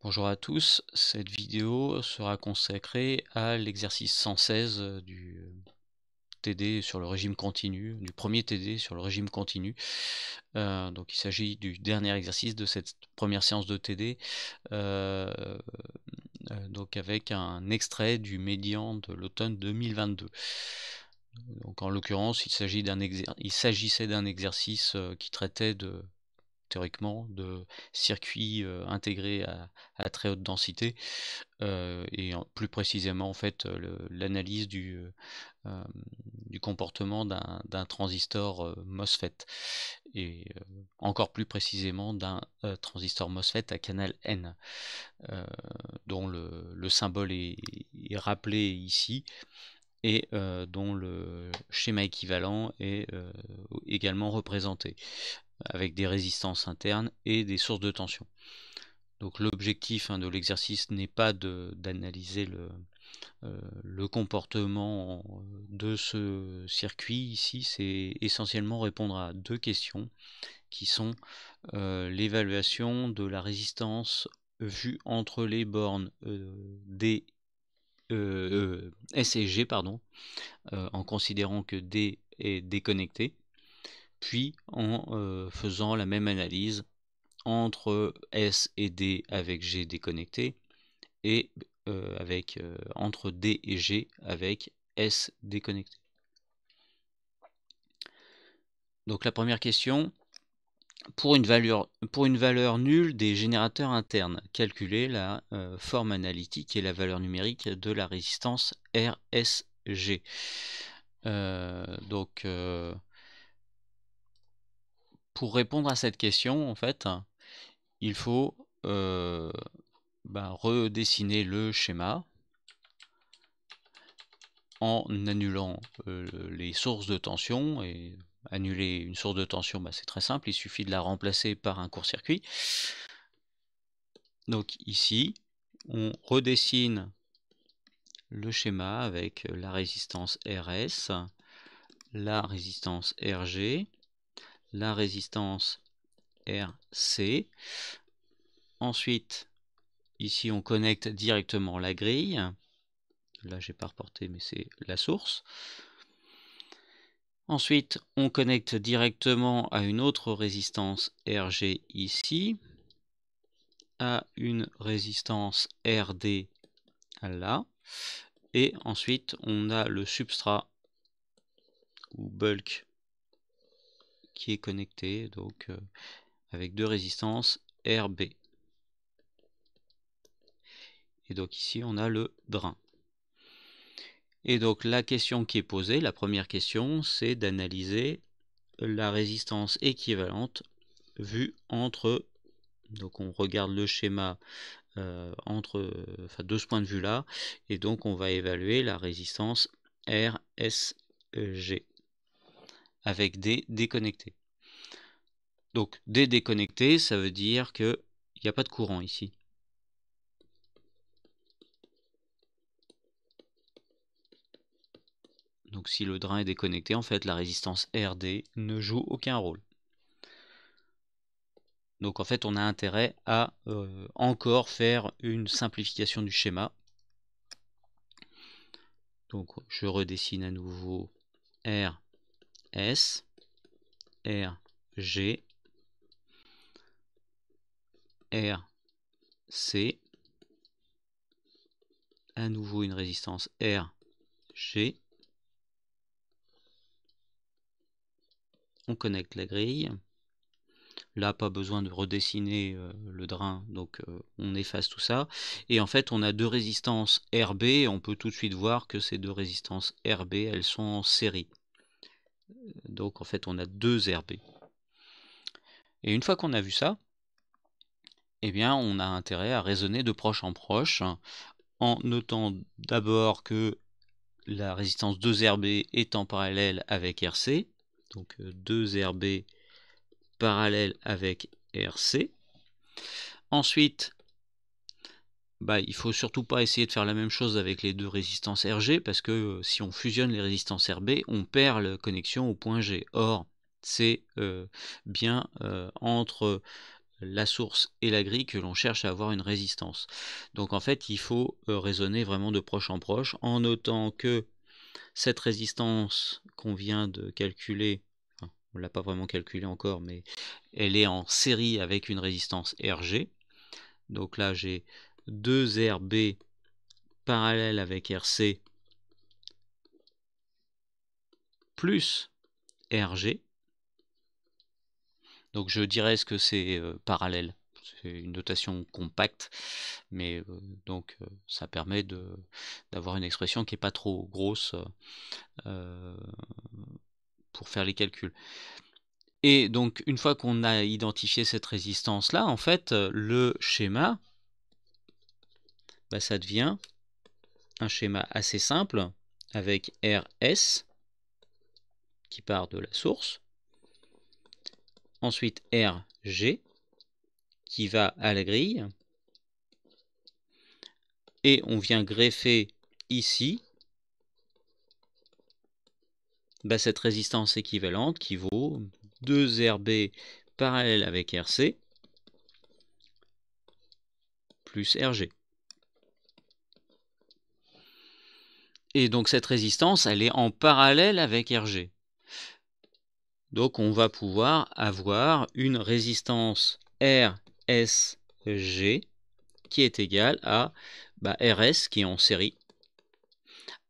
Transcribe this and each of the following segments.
Bonjour à tous, cette vidéo sera consacrée à l'exercice 116 du TD sur le régime continu, du premier TD sur le régime continu. Donc il s'agit du dernier exercice de cette première séance de TD, euh, donc avec un extrait du médian de l'automne 2022. Donc en l'occurrence, il s'agissait d'un exercice qui traitait théoriquement de circuits intégrés à très haute densité, et plus précisément en fait l'analyse euh, du comportement d'un transistor MOSFET, et encore plus précisément d'un transistor MOSFET à canal N, euh, dont le symbole est rappelé ici, et dont le schéma équivalent est également représenté, avec des résistances internes et des sources de tension. Donc l'objectif de l'exercice n'est pas d'analyser le comportement de ce circuit ici, c'est essentiellement répondre à deux questions qui sont l'évaluation de la résistance vue entre les bornes S et G, pardon, en considérant que D est déconnecté, puis en faisant la même analyse entre S et D avec G déconnecté, et entre D et G avec S déconnecté. Donc la première question: pour une valeur nulle des générateurs internes, calculez la forme analytique et la valeur numérique de la résistance RSG. Pour répondre à cette question, en fait, il faut redessiner le schéma en annulant les sources de tension. Et annuler une source de tension, c'est très simple, il suffit de la remplacer par un court-circuit. Donc ici, on redessine le schéma avec la résistance RS, la résistance RG, la résistance RC. Ensuite, ici on connecte directement la grille. Là j'ai pas reporté, mais c'est la source. Ensuite, on connecte directement à une autre résistance RG ici, à une résistance RD là, et ensuite on a le substrat ou bulk qui est connecté, donc avec deux résistances RB. Et donc ici on a le drain. Et donc la question qui est posée, la première question, c'est d'analyser la résistance équivalente vue entre, donc on regarde le schéma de ce point de vue là, et donc on va évaluer la résistance RSG avec D déconnecté. Donc D déconnecté, ça veut dire qu'il n'y a pas de courant ici. Donc si le drain est déconnecté, en fait la résistance RD ne joue aucun rôle. Donc en fait on a intérêt à encore faire une simplification du schéma. Donc je redessine à nouveau RS, RG, RC, à nouveau une résistance RG. On connecte la grille. Là, pas besoin de redessiner le drain, donc on efface tout ça. Et en fait, on a deux résistances RB, et on peut tout de suite voir que ces deux résistances RB, elles sont en série. Donc en fait, on a deux RB. Et une fois qu'on a vu ça, eh bien, on a intérêt à raisonner de proche en proche, en notant d'abord que la résistance 2RB est en parallèle avec RC, donc 2RB parallèle avec RC. Ensuite, il faut surtout pas essayer de faire la même chose avec les deux résistances RG, parce que si on fusionne les résistances RB, on perd la connexion au point G. Or, c'est bien entre la source et la grille que l'on cherche à avoir une résistance. Donc en fait, il faut raisonner vraiment de proche en proche, en notant que cette résistance qu'on vient de calculer, enfin, on ne l'a pas vraiment calculée encore, mais elle est en série avec une résistance RG. Donc là, j'ai 2RB parallèle avec RC plus RG. Donc je dirais ce que c'est parallèle. C'est une notation compacte, mais donc ça permet d'avoir une expression qui n'est pas trop grosse pour faire les calculs. Et donc une fois qu'on a identifié cette résistance-là, en fait, le schéma, bah, ça devient un schéma assez simple avec RS qui part de la source, ensuite RG qui va à la grille, et on vient greffer ici bah, cette résistance équivalente qui vaut 2RB parallèle avec RC plus RG. Et donc cette résistance, elle est en parallèle avec RG. Donc on va pouvoir avoir une résistance RSG qui est égale à RS qui est en série,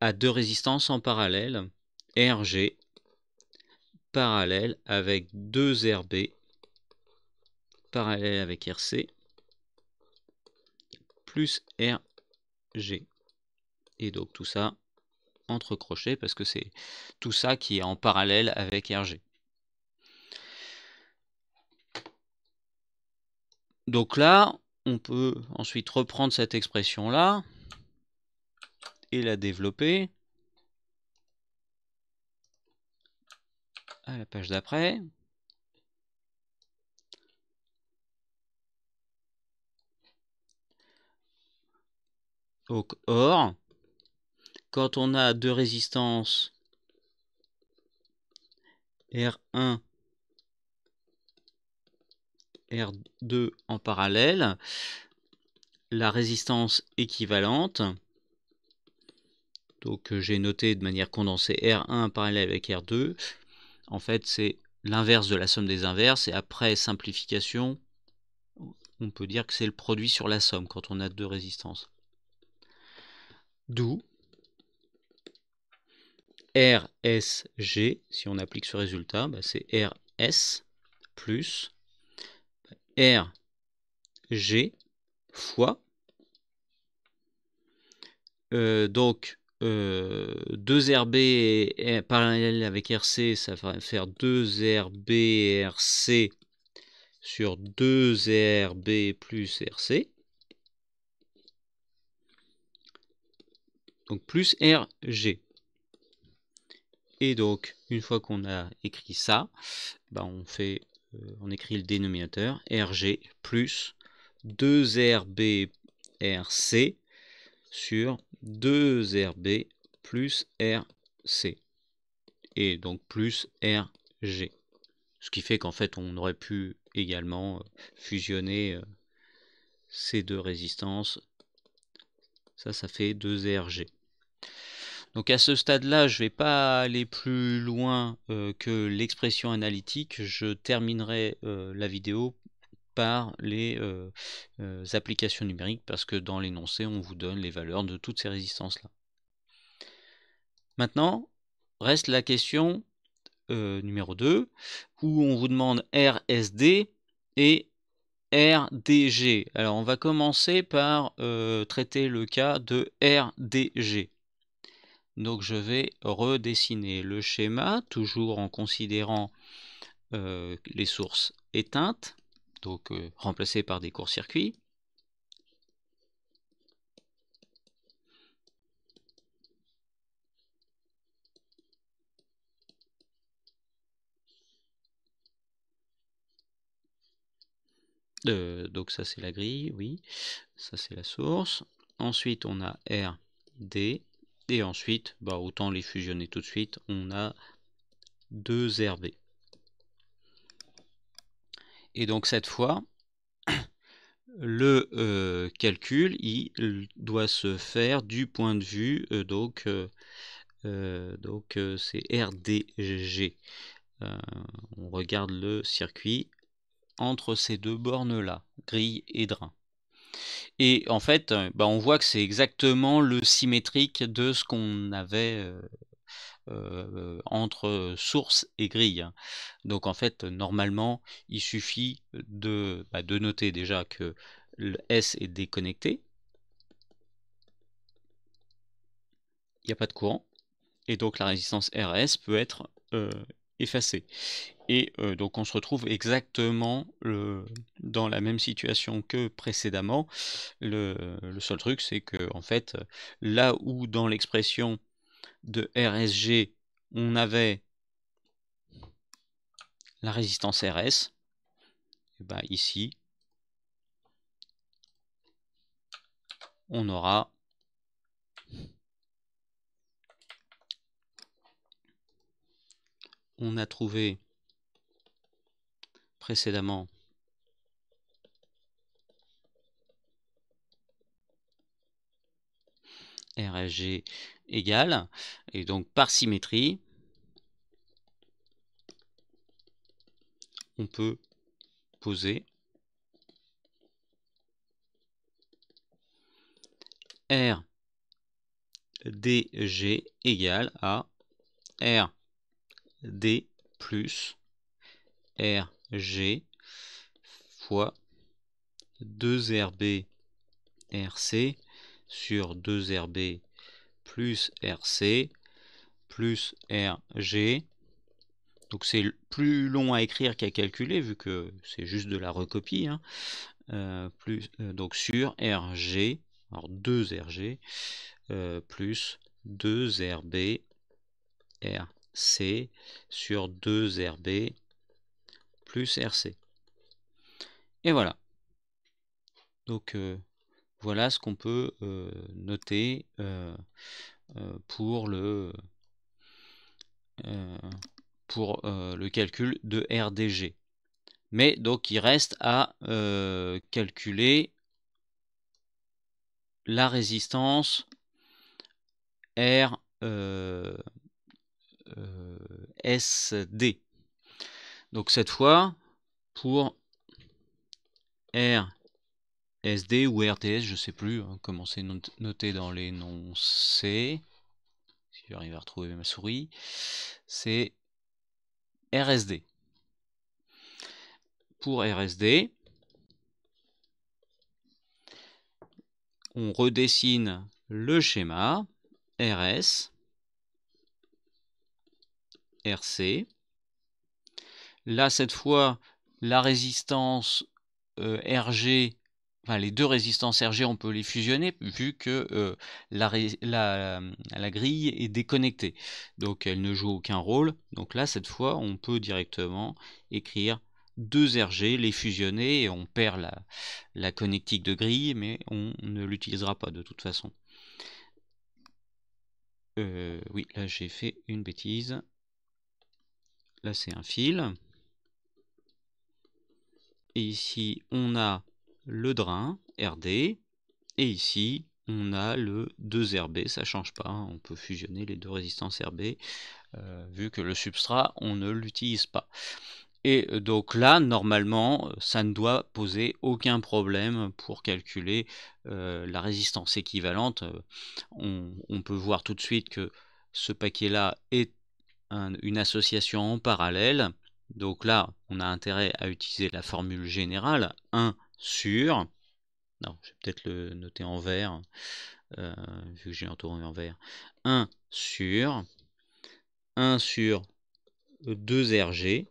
à deux résistances en parallèle, RG parallèle avec 2RB parallèle avec RC plus RG. Et donc tout ça entre crochets parce que c'est tout ça qui est en parallèle avec RG. Donc là, on peut ensuite reprendre cette expression-là et la développer à la page d'après. Donc, or, quand on a deux résistances R1, R2 en parallèle, la résistance équivalente, donc j'ai noté de manière condensée R1 parallèle avec R2, en fait c'est l'inverse de la somme des inverses, et après simplification, on peut dire que c'est le produit sur la somme quand on a deux résistances. D'où RSG, si on applique ce résultat, c'est RS plus RG fois, donc 2RB parallèle avec RC, ça va faire 2RB RC sur 2RB plus RC, donc plus RG. Et donc, une fois qu'on a écrit ça, on écrit le dénominateur, RG plus 2RB RC sur 2RB plus RC. Et donc plus RG. Ce qui fait qu'en fait, on aurait pu également fusionner ces deux résistances. Ça fait 2RG. Donc à ce stade-là, je ne vais pas aller plus loin que l'expression analytique. Je terminerai la vidéo par les applications numériques parce que dans l'énoncé, on vous donne les valeurs de toutes ces résistances-là. Maintenant, reste la question numéro 2, où on vous demande RSD et RDG. Alors on va commencer par traiter le cas de RDG. Donc je vais redessiner le schéma, toujours en considérant les sources éteintes, donc remplacées par des courts-circuits. Donc ça c'est la grille, oui, ça c'est la source. Ensuite on a RD, et ensuite, autant les fusionner tout de suite, on a 2RB. Et donc cette fois, le calcul, il doit se faire du point de vue, c'est RDG. On regarde le circuit entre ces deux bornes-là, grille et drain. Et en fait, on voit que c'est exactement le symétrique de ce qu'on avait entre source et grille. Donc en fait, normalement, il suffit de noter déjà que le S est déconnecté, il n'y a pas de courant, et donc la résistance RS peut être effacée. Et donc on se retrouve exactement dans la même situation que précédemment. Le seul truc, c'est que en fait, là où dans l'expression de RSG, on avait la résistance RS, et ben ici, on aura on a trouvé précédemment RSG égale, et donc par symétrie, on peut poser RDG égale à RD plus RG fois 2RB RC sur 2RB plus RC plus RG. Donc c'est plus long à écrire qu'à calculer vu que c'est juste de la recopie. Hein. Donc sur RG, alors 2RG plus 2RB RC sur 2RB plus RC. Et voilà. Donc voilà ce qu'on peut noter pour le calcul de RDG. Mais donc il reste à calculer la résistance SD. Donc cette fois, pour RSD ou RTS, je ne sais plus comment c'est noté dans l'énoncé, si j'arrive à retrouver ma souris, c'est RSD. Pour RSD, on redessine le schéma RS, RC. Là, cette fois, la résistance RG, enfin les deux résistances RG, on peut les fusionner vu que la grille est déconnectée. Donc elle ne joue aucun rôle. Donc là, cette fois, on peut directement écrire 2 RG, les fusionner et on perd la connectique de grille, mais on ne l'utilisera pas de toute façon. Oui, là j'ai fait une bêtise. Là c'est un fil. Et ici on a le drain RD. Et ici on a le 2RB, ça change pas. Hein, on peut fusionner les deux résistances RB vu que le substrat on ne l'utilise pas. Et donc là, normalement, ça ne doit poser aucun problème pour calculer la résistance équivalente. On peut voir tout de suite que ce paquet-là est une association en parallèle. Donc là, on a intérêt à utiliser la formule générale 1 sur... Non, je vais peut-être le noter en vert, vu que j'ai entouré en vert. 1 sur 2RG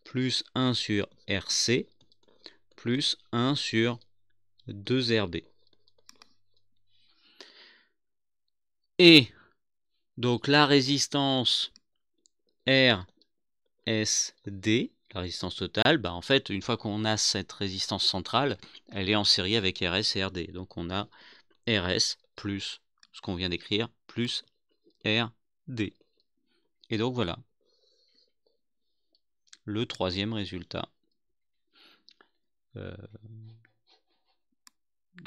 plus 1 sur RC plus 1 sur 2RB. Et donc la résistance RSD, la résistance totale, en fait, une fois qu'on a cette résistance centrale, elle est en série avec RS et RD. Donc on a RS plus ce qu'on vient d'écrire, plus RD. Et donc voilà, le troisième résultat.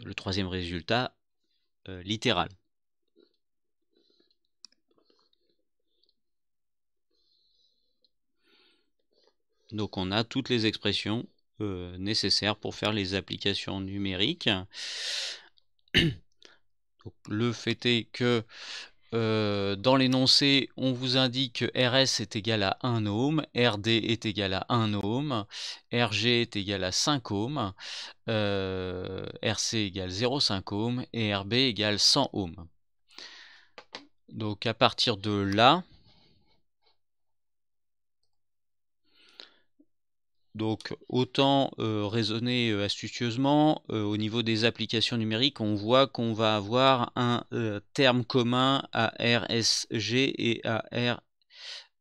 le troisième résultat littéral. Donc on a toutes les expressions nécessaires pour faire les applications numériques. Donc, le fait est que dans l'énoncé, on vous indique que RS est égal à 1 ohm, RD est égal à 1 ohm, RG est égal à 5 ohms, RC égale 0,5 ohm et RB égale 100 ohms. Donc à partir de là, donc autant raisonner astucieusement, au niveau des applications numériques, on voit qu'on va avoir un terme commun à RSG et à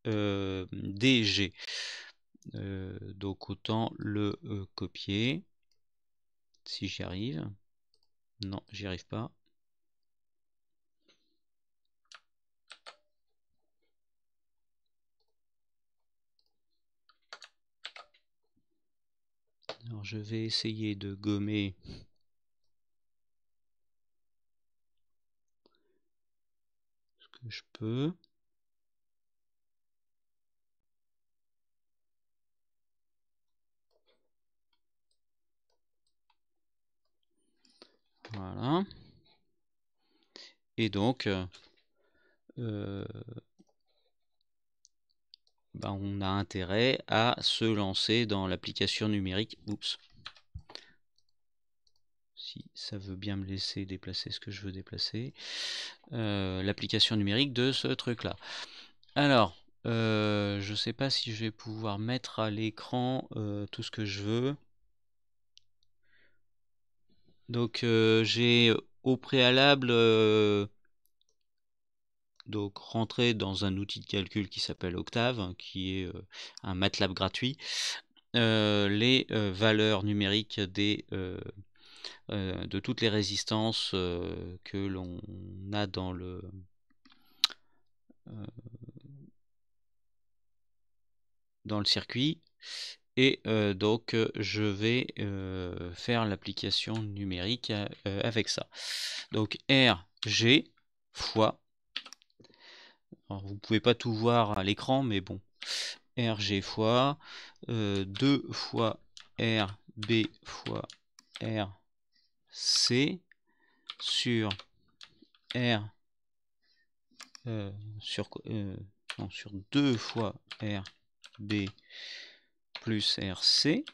RDG. Donc autant le copier, si j'y arrive. Non, j'y arrive pas. Alors je vais essayer de gommer ce que je peux. Voilà. Et donc, on a intérêt à se lancer dans l'application numérique. Oups. Si ça veut bien me laisser déplacer ce que je veux déplacer. L'application numérique de ce truc-là. Alors, je ne sais pas si je vais pouvoir mettre à l'écran tout ce que je veux. Donc, j'ai au préalable donc rentré dans un outil de calcul qui s'appelle Octave, qui est un MATLAB gratuit, les valeurs numériques de toutes les résistances que l'on a dans le circuit. Et donc je vais faire l'application numérique avec ça. Donc RG fois, alors vous pouvez pas tout voir à l'écran, mais bon, RG fois 2 fois RB fois RC sur R sur 2 fois RB plus RC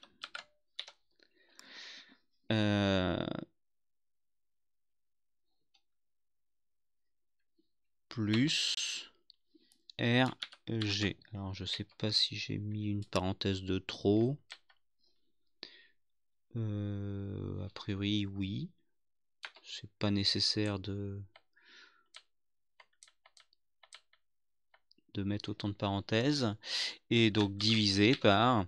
plus RG. Alors je sais pas si j'ai mis une parenthèse de trop. A priori oui. C'est pas nécessaire de mettre autant de parenthèses. Et donc divisé par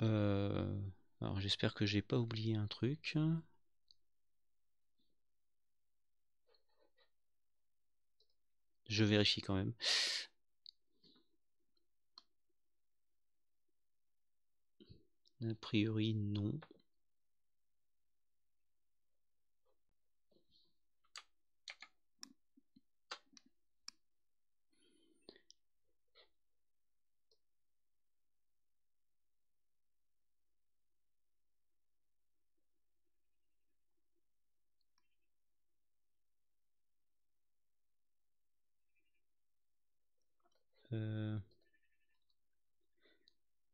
alors j'espère que j'ai pas oublié un truc. Je vérifie quand même. A priori non.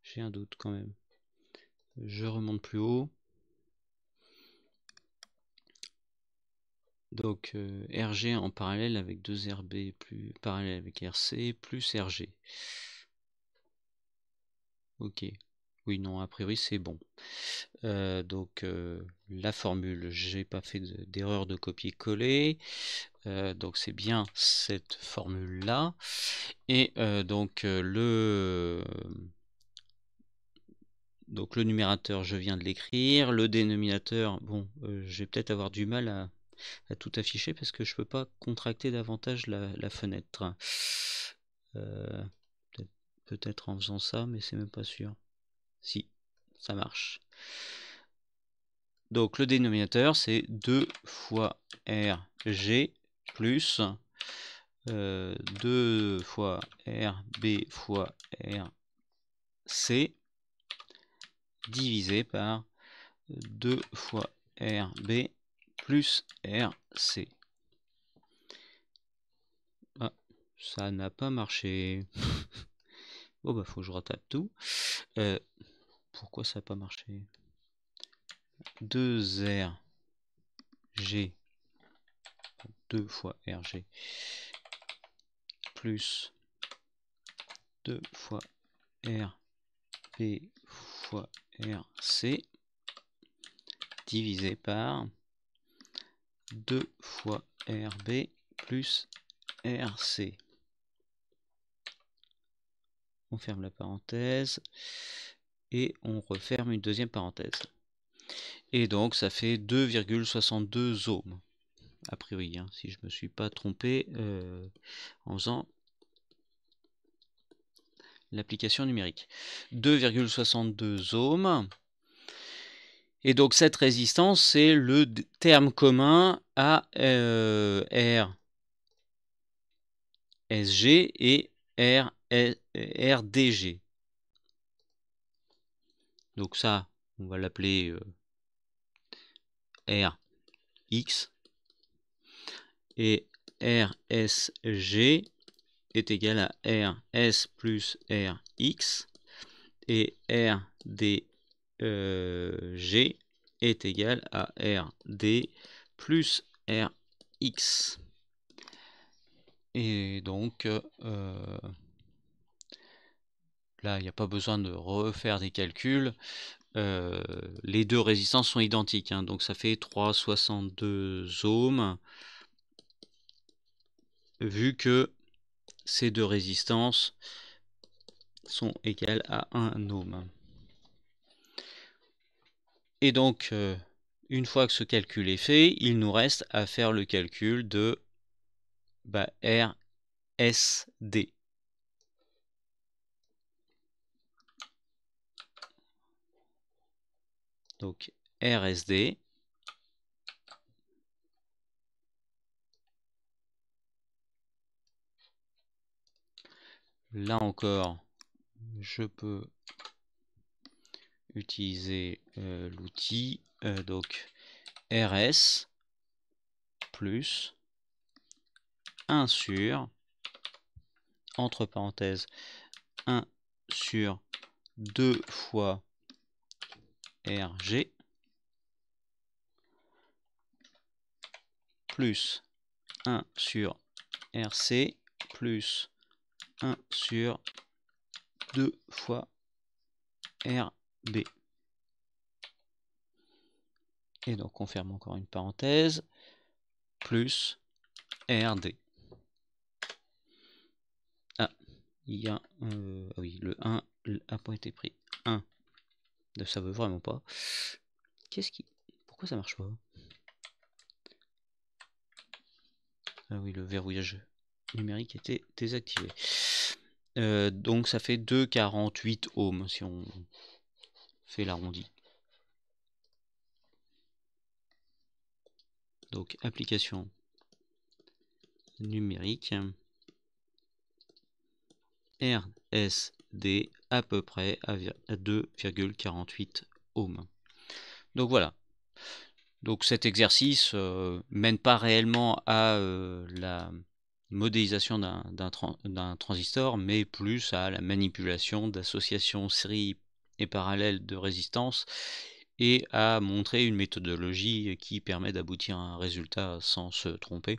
J'ai un doute quand même. Je remonte plus haut. Donc RG en parallèle avec 2 RB plus parallèle avec RC plus RG. Ok. Oui, non, a priori c'est bon. Donc la formule, j'ai pas fait d'erreur de copier-coller. Donc c'est bien cette formule là. Et donc le numérateur, je viens de l'écrire. Le dénominateur, bon, je vais peut-être avoir du mal à tout afficher parce que je peux pas contracter davantage la fenêtre. Peut-être en faisant ça, mais c'est même pas sûr. Si, ça marche. Donc le dénominateur c'est 2 fois RG plus 2 fois RB fois RC divisé par 2 fois RB plus RC. Ah, ça n'a pas marché. Bon bah faut que je retape tout. Pourquoi ça n'a pas marché? 2RG 2 fois RG plus 2 fois RB fois RC divisé par 2 fois RB plus RC. On ferme la parenthèse et on referme une deuxième parenthèse. Et donc ça fait 2,62 ohms, a priori, hein, si je ne me suis pas trompé en faisant l'application numérique. 2,62 ohms. Et donc cette résistance, c'est le terme commun à RSG et RDG. Donc ça, on va l'appeler RX. Et RSG est égal à RS plus RX. Et RDG est égal à RD plus RX. Et donc là, il n'y a pas besoin de refaire des calculs. Les deux résistances sont identiques, hein, donc ça fait 3,62 ohms, vu que ces deux résistances sont égales à 1 ohm. Et donc, une fois que ce calcul est fait, il nous reste à faire le calcul de RSD. Donc RSD, là encore, je peux utiliser l'outil, donc RS plus 1 sur, entre parenthèses, 1 sur 2 fois RG plus 1 sur RC plus 1 sur 2 fois RB. Et donc on ferme encore une parenthèse, plus RD. Ah, il y a oui, le 1 n'a pas été pris. 1. Ça veut vraiment pas. Qu'est-ce qui... Pourquoi ça marche pas? Ah oui, le verrouillage numérique était désactivé. Donc ça fait 2,48 ohms si on fait l'arrondi. Donc application numérique, RSD à peu près à 2,48 ohms. Donc voilà. Donc cet exercice mène pas réellement à la modélisation d'un transistor, mais plus à la manipulation d'associations série et parallèles de résistance, et à montrer une méthodologie qui permet d'aboutir à un résultat sans se tromper.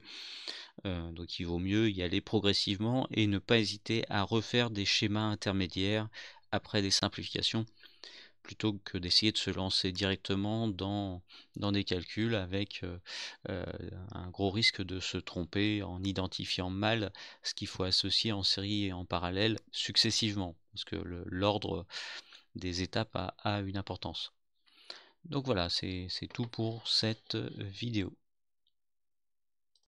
Donc il vaut mieux y aller progressivement et ne pas hésiter à refaire des schémas intermédiaires après des simplifications, plutôt que d'essayer de se lancer directement dans des calculs avec un gros risque de se tromper en identifiant mal ce qu'il faut associer en série et en parallèle successivement, parce que l'ordre des étapes a une importance. Donc voilà, c'est tout pour cette vidéo.